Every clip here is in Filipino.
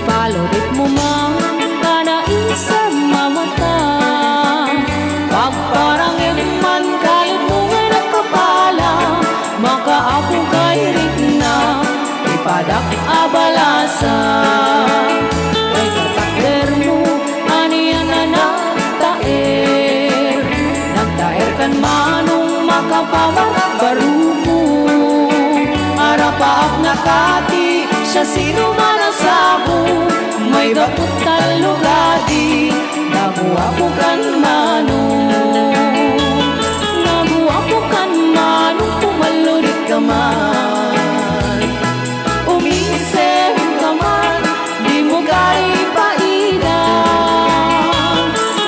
Ipalorit mo man kanaisang mamata. Pagparangin man kahit mo ngay nakapala, makaapo kay rin na ipadak abalasa. Kay katakder mo aniyan na nagtaer, nagtaer kan manong makapamat barumo. Arapaak nakati siya sino man asabo, may bakot talugadi, naguwapo kan manong, naguwapo kan manong, pumalurit ka man, umisip ka man, di mo kay pailang,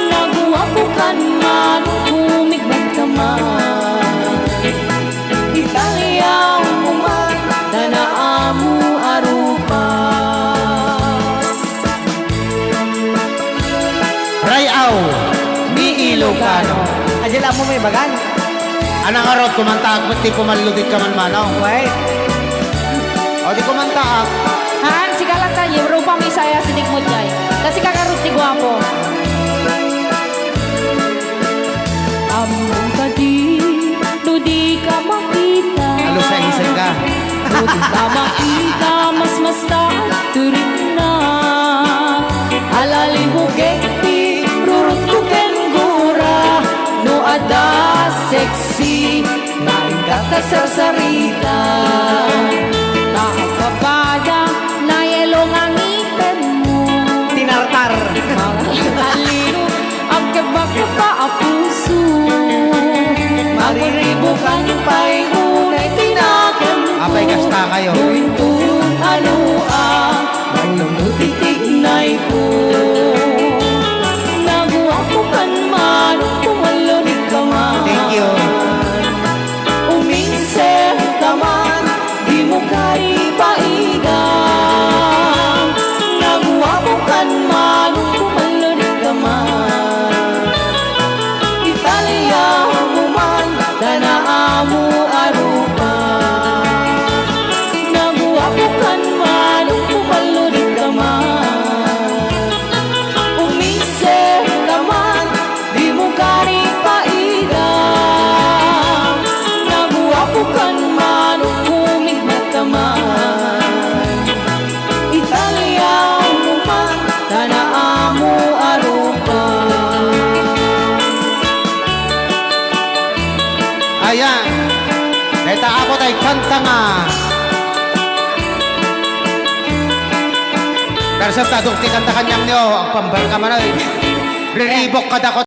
naguwapo kan manong, kumigbat ka man, Italia mo man, tanaamu arupa. Rayaw, mi Ilocano. Adyan mo may bagan. Anang arot kumanta at di kumaludit ka man manaw. Wait. O di kumanta ak. Han, sigalan tayo, rupa may saya sinig mo dyan. Kasi kakarot ni Guapo. Among ka no di ka makita. Alo sa isip ka. No di ka makita, mas turin na. Alali mo gekti, rurut ko gura. No ada sexy, nain ka kasarsarita. Nakakapada, na yelo nga ngipin mo. Tinartar. Talino, ang kabak pa ang puso. Magribo kang pa'y ngunay tinakin mo. Apay kasta kayo. Tuwin-tuwin ano ang nagtutitig-nay ko. Naguwapo kan man, pumalunit ka man. Thank you. Uminse ka man, di mo kaipaidang. Naguwapo kan man, pumalunit ka man. Italia mo man, tanaamu arupa. Naguwapo kan man, pumalunit ka man. Uminse ka man, di mo kaipaidang. Naguwapo kan man, kumigmat ka man. Italia mo man, tanaamu arupa. Ayan. Neta ako tayo kanta nga. Darsam tadong ti kanta kanyang niyo. Ang pambar ka man ay. Riribok ka dako.